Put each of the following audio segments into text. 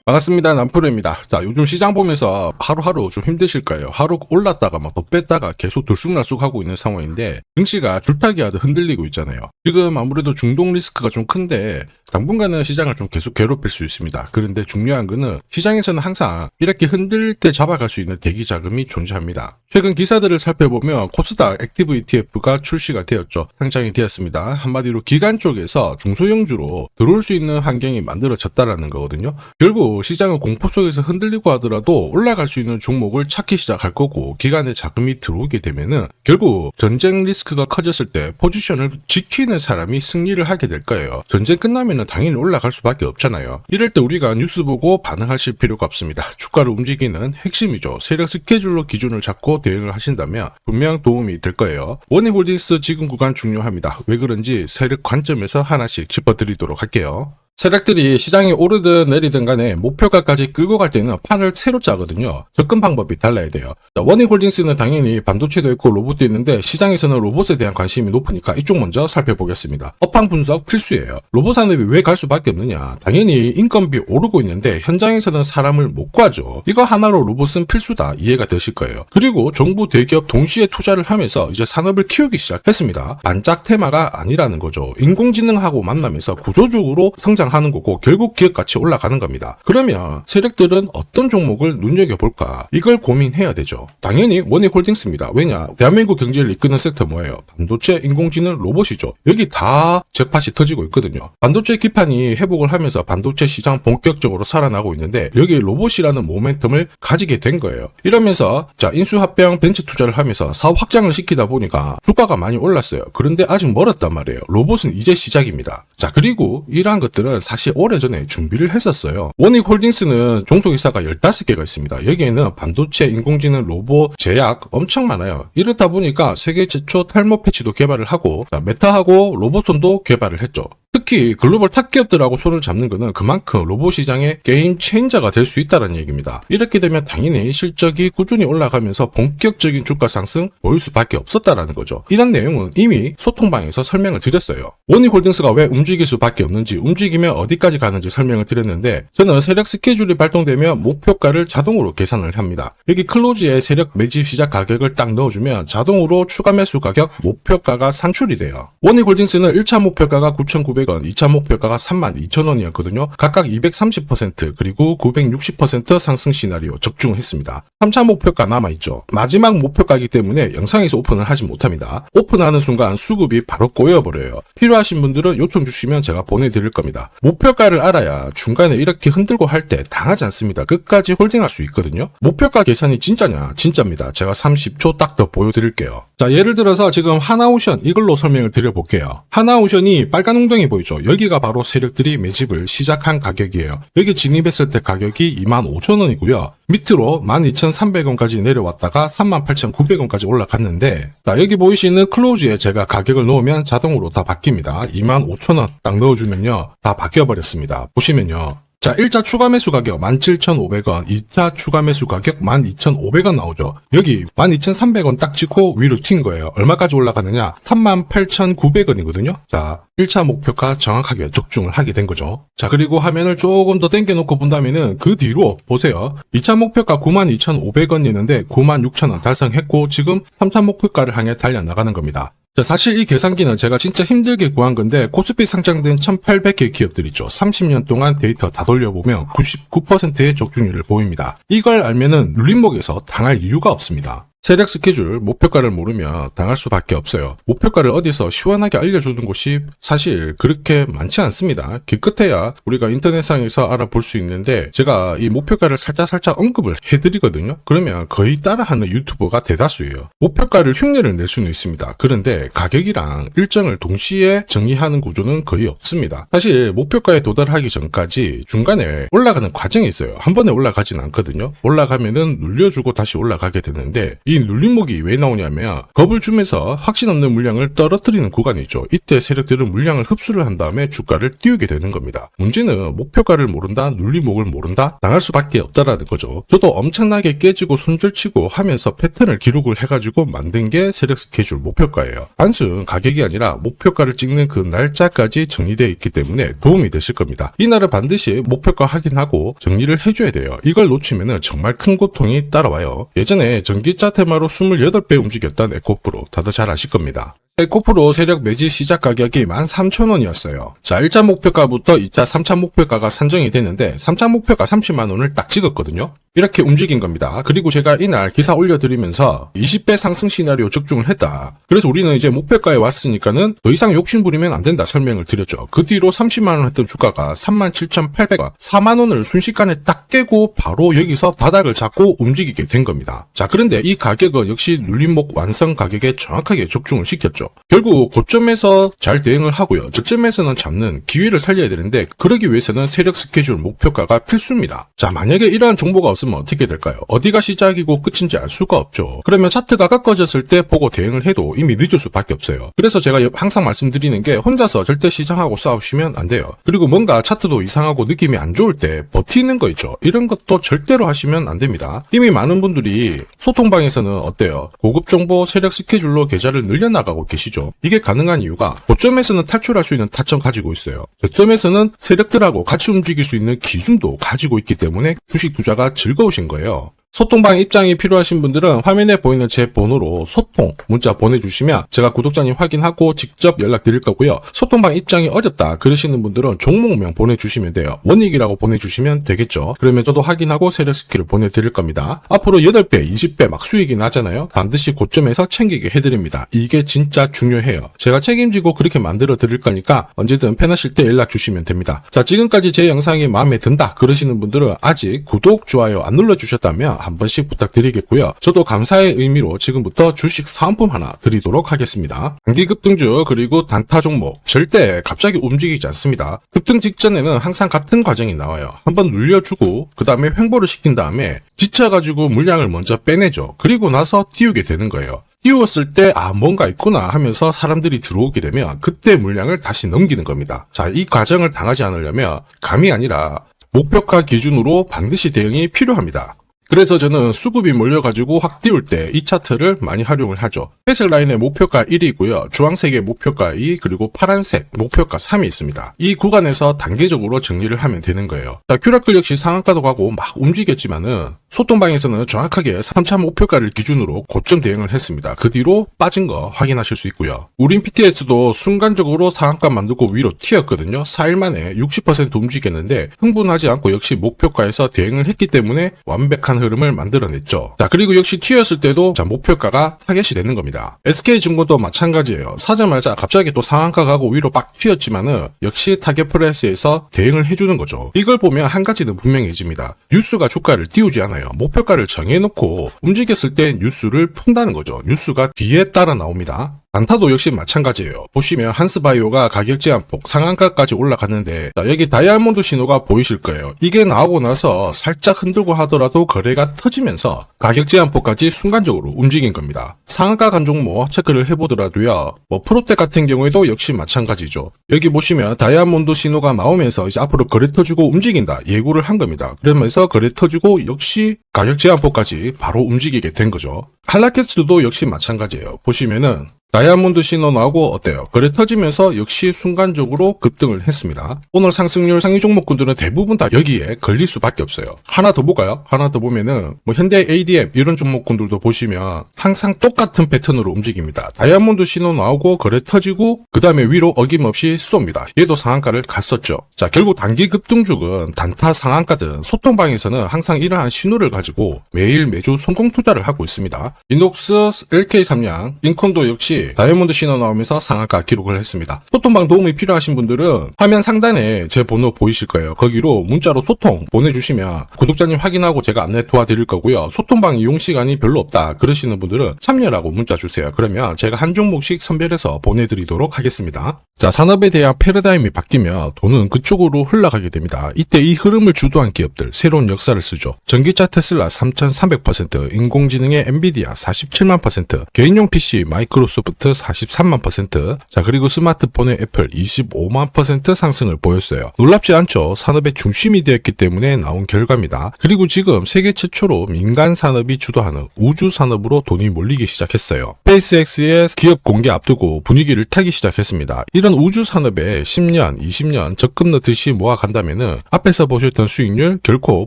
반갑습니다. 남프로입니다. 자, 요즘 시장 보면서 하루하루 좀 힘드실 거예요. 하루 올랐다가 막 또 뺐다가 계속 들쑥날쑥 하고 있는 상황인데 증시가 줄타기 하듯 흔들리고 있잖아요. 지금 아무래도 중동 리스크가 좀 큰데 당분간은 시장을 좀 계속 괴롭힐 수 있습니다. 그런데 중요한 거는 시장에서는 항상 이렇게 흔들 때 잡아갈 수 있는 대기 자금이 존재합니다. 최근 기사들을 살펴보면 코스닥 액티브 ETF가 출시가 되었죠. 상장이 되었습니다. 한마디로 기관 쪽에서 중소형주로 들어올 수 있는 환경이 만들어졌다라는 거거든요. 결국 시장은 공포 속에서 흔들리고 하더라도 올라갈 수 있는 종목을 찾기 시작할 거고, 기관에 자금이 들어오게 되면은 결국 전쟁 리스크가 커졌을 때 포지션을 지키는 사람이 승리를 하게 될 거예요. 전쟁 끝나면은 당연히 올라갈 수밖에 없잖아요. 이럴 때 우리가 뉴스 보고 반응하실 필요가 없습니다. 주가를 움직이는 핵심이죠. 세력 스케줄로 기준을 잡고 대응을 하신다면 분명 도움이 될 거예요. 원희홀딩스 지금 구간 중요합니다. 왜 그런지 세력 관점에서 하나씩 짚어드리도록 할게요. 세력들이 시장이 오르든 내리든 간에 목표가까지 끌고 갈 때는 판을 새로 짜거든요. 접근 방법이 달라야 돼요. 원희홀딩스는 당연히 반도체도 있고 로봇도 있는데 시장에서는 로봇에 대한 관심이 높으니까 이쪽 먼저 살펴보겠습니다. 업황 분석 필수예요. 로봇 산업이 왜 갈 수밖에 없느냐. 당연히 인건비 오르고 있는데 현장에서는 사람을 못 구하죠. 이거 하나로 로봇은 필수다. 이해가 되실 거예요. 그리고 정부 대기업 동시에 투자를 하면서 이제 산업을 키우기 시작했습니다. 반짝 테마가 아니라는 거죠. 인공지능하고 만나면서 구조적으로 하는 거고 결국 기업 가치 올라가는 겁니다. 그러면 세력들은 어떤 종목을 눈여겨볼까? 이걸 고민해야 되죠. 당연히 원희홀딩스입니다. 왜냐? 대한민국 경제를 이끄는 섹터 뭐예요? 반도체, 인공지능, 로봇이죠. 여기 다 잭팟이 터지고 있거든요. 반도체 기판이 회복을 하면서 반도체 시장 본격적으로 살아나고 있는데 여기 로봇이라는 모멘텀을 가지게 된 거예요. 이러면서 자, 인수합병 벤처 투자를 하면서 사업 확장을 시키다 보니까 주가가 많이 올랐어요. 그런데 아직 멀었단 말이에요. 로봇은 이제 시작입니다. 자, 그리고 이러한 것들은 사실 오래전에 준비를 했었어요. 원희홀딩스는 종속회사가 15개가 있습니다. 여기에는 반도체, 인공지능, 로봇, 제약 엄청 많아요. 이렇다 보니까 세계 최초 탈모 패치도 개발을 하고 메타하고 로봇손도 개발을 했죠. 특히 글로벌 탑 기업들하고 손을 잡는 것은 그만큼 로봇 시장의 게임 체인저가 될 수 있다는 얘기입니다. 이렇게 되면 당연히 실적이 꾸준히 올라가면서 본격적인 주가 상승 보일 수밖에 없었다라는 거죠. 이런 내용은 이미 소통방에서 설명을 드렸어요. 원희홀딩스가 왜 움직일 수밖에 없는지, 움직이면 어디까지 가는지 설명을 드렸는데 저는 세력 스케줄이 발동되면 목표가를 자동으로 계산을 합니다. 여기 클로즈에 세력 매집 시작 가격을 딱 넣어주면 자동으로 추가 매수 가격 목표가가 산출이 돼요. 원희홀딩스는 1차 목표가가 9,900원, 2차 목표가가 32,000원이었거든요. 각각 230% 그리고 960% 상승 시나리오 적중했습니다. 3차 목표가 남아있죠. 마지막 목표가이기 때문에 영상에서 오픈을 하지 못합니다. 오픈하는 순간 수급이 바로 꼬여버려요. 필요하신 분들은 요청 주시면 제가 보내드릴 겁니다. 목표가를 알아야 중간에 이렇게 흔들고 할 때 당하지 않습니다. 끝까지 홀딩할 수 있거든요. 목표가 계산이 진짜냐? 진짜입니다. 제가 30초 딱 더 보여드릴게요. 자, 예를 들어서 지금 하나오션 이걸로 설명을 드려볼게요. 하나오션이 빨간 웅덩이 보이죠? 여기가 바로 세력들이 매집을 시작한 가격이에요. 여기 진입했을 때 가격이 25,000원이고요. 밑으로 12,300원까지 내려왔다가 38,900원까지 올라갔는데 자, 여기 보이시는 클로즈에 제가 가격을 넣으면 자동으로 다 바뀝니다. 25,000원 딱 넣어주면요. 다 바뀌어버렸습니다. 보시면요. 자, 1차 추가 매수 가격 17,500원, 2차 추가 매수 가격 12,500원 나오죠. 여기 12,300원 딱 찍고 위로 튄 거예요. 얼마까지 올라가느냐? 38,900원이거든요. 자, 1차 목표가 정확하게 적중을 하게 된 거죠. 자, 그리고 화면을 조금 더 당겨놓고 본다면은 그 뒤로 보세요. 2차 목표가 92,500원이었는데 96,000원 달성했고 지금 3차 목표가를 향해 달려나가는 겁니다. 자, 사실 이 계산기는 제가 진짜 힘들게 구한 건데 코스피 상장된 1800개 기업들 있죠. 30년 동안 데이터 다 돌려보면 99%의 적중률을 보입니다. 이걸 알면은 눌림목에서 당할 이유가 없습니다. 세력 스케줄, 목표가를 모르면 당할 수밖에 없어요. 목표가를 어디서 시원하게 알려주는 곳이 사실 그렇게 많지 않습니다. 기껏해야 우리가 인터넷상에서 알아볼 수 있는데 제가 이 목표가를 살짝 언급을 해드리거든요. 그러면 거의 따라하는 유튜버가 대다수예요. 목표가를 흉내를 낼 수는 있습니다. 그런데 가격이랑 일정을 동시에 정의하는 구조는 거의 없습니다. 사실 목표가에 도달하기 전까지 중간에 올라가는 과정이 있어요. 한 번에 올라가진 않거든요. 올라가면은 눌려주고 다시 올라가게 되는데 이 이 눌림목이 왜 나오냐면 겁을 주면서 확신 없는 물량을 떨어뜨리는 구간이 있죠. 이때 세력들은 물량을 흡수를 한 다음에 주가를 띄우게 되는 겁니다. 문제는 목표가를 모른다, 눌림목을 모른다, 당할 수밖에 없다라는 거죠. 저도 엄청나게 깨지고 손절치고 하면서 패턴을 기록을 해가지고 만든 게 세력 스케줄 목표가예요. 단순 가격이 아니라 목표가를 찍는 그 날짜까지 정리되어 있기 때문에 도움이 되실 겁니다. 이날은 반드시 목표가 확인하고 정리를 해줘야 돼요. 이걸 놓치면 정말 큰 고통이 따라와요. 예전에 전기차 테마로 28배 움직였던 에코프로 다들 잘 아실 겁니다. 에코프로 세력 매집 시작 가격이 13,000원이었어요. 자, 1차 목표가부터 2차, 3차 목표가가 산정이 됐는데 3차 목표가 30만원을 딱 찍었거든요. 이렇게 움직인 겁니다. 그리고 제가 이날 기사 올려드리면서 20배 상승 시나리오 적중을 했다. 그래서 우리는 이제 목표가에 왔으니까는 더 이상 욕심부리면 안 된다 설명을 드렸죠. 그 뒤로 30만원 했던 주가가 37,800원, 4만원을 순식간에 딱 깨고 바로 여기서 바닥을 잡고 움직이게 된 겁니다. 자, 그런데 이 가격은 역시 눌림목 완성 가격에 정확하게 적중을 시켰죠. 결국 고점에서 잘 대응을 하고요. 저점에서는 잡는 기회를 살려야 되는데 그러기 위해서는 세력 스케줄 목표가가 필수입니다. 자, 만약에 이러한 정보가 없으면 어떻게 될까요? 어디가 시작이고 끝인지 알 수가 없죠. 그러면 차트가 꺾어졌을 때 보고 대응을 해도 이미 늦을 수밖에 없어요. 그래서 제가 항상 말씀드리는 게 혼자서 절대 시장하고 싸우시면 안 돼요. 그리고 뭔가 차트도 이상하고 느낌이 안 좋을 때 버티는 거 있죠. 이런 것도 절대로 하시면 안 됩니다. 이미 많은 분들이 소통방에서는 어때요? 고급 정보 세력 스케줄로 계좌를 늘려나가고 계시죠. 이게 가능한 이유가 고점에서는 탈출할 수 있는 타점 가지고 있어요. 저점에서는 세력들하고 같이 움직일 수 있는 기준도 가지고 있기 때문에 주식 투자가 즐거우신 거예요. 소통방 입장이 필요하신 분들은 화면에 보이는 제 번호로 소통 문자 보내주시면 제가 구독자님 확인하고 직접 연락드릴 거고요. 소통방 입장이 어렵다 그러시는 분들은 종목명 보내주시면 돼요. 원익이라고 보내주시면 되겠죠. 그러면 저도 확인하고 세력 스킬을 보내드릴 겁니다. 앞으로 8배, 20배 막 수익이 나잖아요. 반드시 고점에서 챙기게 해드립니다. 이게 진짜 중요해요. 제가 책임지고 그렇게 만들어 드릴 거니까 언제든 편하실 때 연락 주시면 됩니다. 자, 지금까지 제 영상이 마음에 든다 그러시는 분들은 아직 구독, 좋아요 안 눌러주셨다면 한 번씩 부탁드리겠고요. 저도 감사의 의미로 지금부터 주식 사은품 하나 드리도록 하겠습니다. 단기 급등주 그리고 단타 종목 절대 갑자기 움직이지 않습니다. 급등 직전에는 항상 같은 과정이 나와요. 한번 눌려주고 그 다음에 횡보를 시킨 다음에 지쳐가지고 물량을 먼저 빼내죠. 그리고 나서 띄우게 되는 거예요. 띄웠을 때 뭔가 있구나 하면서 사람들이 들어오게 되면 그때 물량을 다시 넘기는 겁니다. 자, 이 과정을 당하지 않으려면 감이 아니라 목표가 기준으로 반드시 대응이 필요합니다. 그래서 저는 수급이 몰려가지고 확 띄울 때 이 차트를 많이 활용을 하죠. 회색 라인의 목표가 1이고요. 주황색의 목표가 2 그리고 파란색 목표가 3이 있습니다. 이 구간에서 단계적으로 정리를 하면 되는 거예요. 자, 큐라클 역시 상한가도 가고 막 움직였지만은 소통방에서는 정확하게 3차 목표가를 기준으로 고점 대응을 했습니다. 그 뒤로 빠진 거 확인하실 수 있고요. 우린 PTS도 순간적으로 상한가 만들고 위로 튀었거든요. 4일 만에 60% 움직였는데 흥분하지 않고 역시 목표가에서 대응을 했기 때문에 완벽한 흐름을 만들어냈죠. 자, 그리고 역시 튀었을 때도 자, 목표가가 타겟이 되는 겁니다. SK증권도 마찬가지예요. 사자마자 갑자기 또 상한가 가고 위로 빡 튀었지만은 역시 타겟 프라이스에서 대응을 해주는 거죠. 이걸 보면 한 가지는 분명해집니다. 뉴스가 주가를 띄우지 않아요. 목표가를 정해놓고 움직였을 때 뉴스를 푼다는 거죠. 뉴스가 뒤에 따라 나옵니다. 단타도 역시 마찬가지예요. 보시면 한스바이오가 가격 제한폭 상한가까지 올라갔는데 자, 여기 다이아몬드 신호가 보이실 거예요. 이게 나오고 나서 살짝 흔들고 하더라도 거래가 터지면서 가격 제한폭까지 순간적으로 움직인 겁니다. 상한가 간 종목 체크를 해보더라도요. 프로텍 같은 경우에도 역시 마찬가지죠. 여기 보시면 다이아몬드 신호가 나오면서 이제 앞으로 거래 터지고 움직인다 예고를 한 겁니다. 그러면서 거래 터지고 역시 가격 제한폭까지 바로 움직이게 된 거죠. 한라캐스트도 역시 마찬가지예요. 보시면은 다이아몬드 신호 나오고 어때요? 거래 터지면서 역시 순간적으로 급등을 했습니다. 오늘 상승률 상위 종목군들은 대부분 다 여기에 걸릴 수밖에 없어요. 하나 더 볼까요? 하나 더 보면은 현대 ADM 이런 종목군들도 보시면 항상 똑같은 패턴으로 움직입니다. 다이아몬드 신호 나오고 거래 터지고 그 다음에 위로 어김없이 쏩니다. 얘도 상한가를 갔었죠. 자, 결국 단기 급등주은 단타 상한가든 소통방에서는 항상 이러한 신호를 가지고 매일 매주 성공 투자를 하고 있습니다. 이녹스, LK삼양, 인콘도 역시 없이 다이아몬드 신호 나오면서 상한가 기록을 했습니다. 소통방 도움이 필요하신 분들은 화면 상단에 제 번호 보이실 거예요. 거기로 문자로 소통 보내주시면 구독자님 확인하고 제가 안내 도와드릴 거고요. 소통방 이용 시간이 별로 없다 그러시는 분들은 참여라고 문자 주세요. 그러면 제가 한 종목씩 선별해서 보내드리도록 하겠습니다. 자, 산업에 대한 패러다임이 바뀌면 돈은 그쪽으로 흘러가게 됩니다. 이때 이 흐름을 주도한 기업들 새로운 역사를 쓰죠. 전기차 테슬라 3300%, 인공지능의 엔비디아 47만%, 개인용 PC 마이크로소프트 43만%, 자 그리고 스마트폰의 애플 25만% 상승을 보였어요. 놀랍지 않죠? 산업의 중심이 되었기 때문에 나온 결과입니다. 그리고 지금 세계 최초로 민간 산업이 주도하는 우주 산업으로 돈이 몰리기 시작했어요. 스페이스X의 기업 공개 앞두고 분위기를 타기 시작했습니다. 이런 우주 산업에 10년, 20년 적금 넣듯이 모아간다면은 앞에서 보셨던 수익률 결코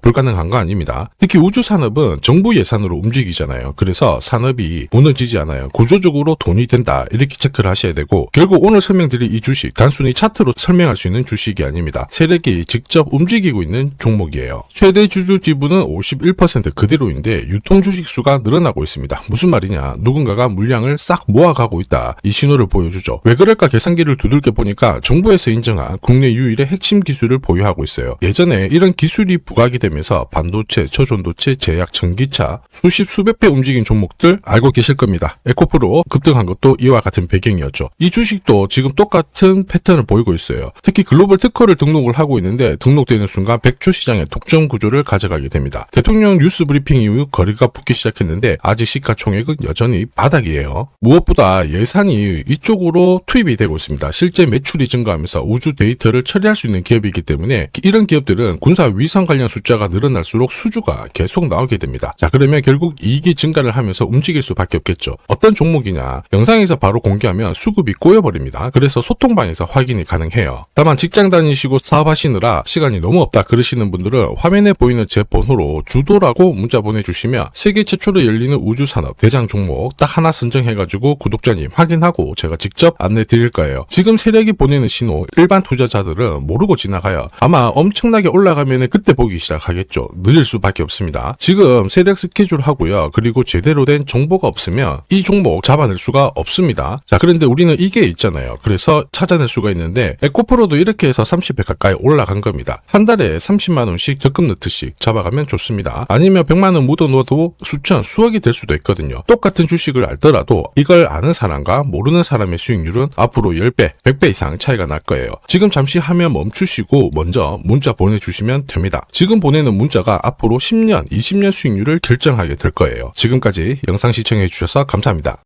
불가능한 거 아닙니다. 특히 우주 산업은 정부 예산으로 움직이잖아요. 그래서 산업이 무너지지 않아요. 구조적으로 돈이 된다 이렇게 체크를 하셔야 되고, 결국 오늘 설명드릴 이 주식 단순히 차트로 설명할 수 있는 주식이 아닙니다. 세력이 직접 움직이고 있는 종목이에요. 최대 주주 지분은 51% 그대로인데 유통 주식 수가 늘어나고 있습니다. 무슨 말이냐, 누군가가 물량을 싹 모아가고 있다 이 신호를 보여주죠. 왜 그럴까 계산기를 두들겨 보니까 정부에서 인정한 국내 유일의 핵심 기술을 보유하고 있어요. 예전에 이런 기술이 부각이 되면서 반도체, 초전도체, 제약, 전기차 수십 수백 배 움직인 종목들 알고 계실 겁니다. 에코프로 급등한 것도 이와 같은 배경이었죠. 이 주식도 지금 똑같은 패턴을 보이고 있어요. 특히 글로벌 특허를 등록을 하고 있는데 등록되는 순간 100조 시장의 독점 구조를 가져가게 됩니다. 대통령 뉴스 브리핑 이후 거리가 붙기 시작했는데 아직 시가총액은 여전히 바닥이에요. 무엇보다 예산이 이쪽으로 투입이 되고 있습니다. 실제 매출이 증가하면서 우주 데이터를 처리할 수 있는 기업이기 때문에 이런 기업들은 군사 위성 관련 숫자가 늘어날수록 수주가 계속 나오게 됩니다. 자, 그러면 결국 이익이 증가를 하면서 움직일 수밖에 없겠죠. 어떤 종목이냐, 영상에서 바로 공개하면 수급이 꼬여버립니다. 그래서 소통방에서 확인이 가능해요. 다만 직장 다니시고 사업하시느라 시간이 너무 없다 그러시는 분들은 화면에 보이는 제 번호로 주도라고 문자 보내주시면 세계 최초로 열리는 우주산업 대장 종목 딱 하나 선정해가지고 구독자님 확인하고 제가 직접 안내 드릴 거예요. 지금 세력이 보내는 신호 일반 투자자들은 모르고 지나가요. 아마 엄청나게 올라가면 그때 보기 시작하겠죠. 늦을 수밖에 없습니다. 지금 세력 스케줄 하고요. 그리고 제대로 된 정보가 없으면 이 종목 잡아낼 수가 없습니다. 자, 그런데 우리는 이게 있잖아요. 그래서 찾아낼 수가 있는데 에코프로도 이렇게 해서 30배 가까이 올라간 겁니다. 한 달에 30만 원씩 적금 넣듯이 잡아가면 좋습니다. 아니면 100만 원 묻어 놓아도 수천, 수억이 될 수도 있거든요. 똑같은 주식을 알더라도 이걸 아는 사람과 모르는 사람의 수익률은 앞으로 10배, 100배 이상 차이가 날 거예요. 지금 잠시 화면 멈추시고 먼저 문자 보내주시면 됩니다. 지금 보내는 문자가 앞으로 10년, 20년 수익률을 결정하게 될 거예요. 지금까지 영상 시청해 주셔서 감사합니다.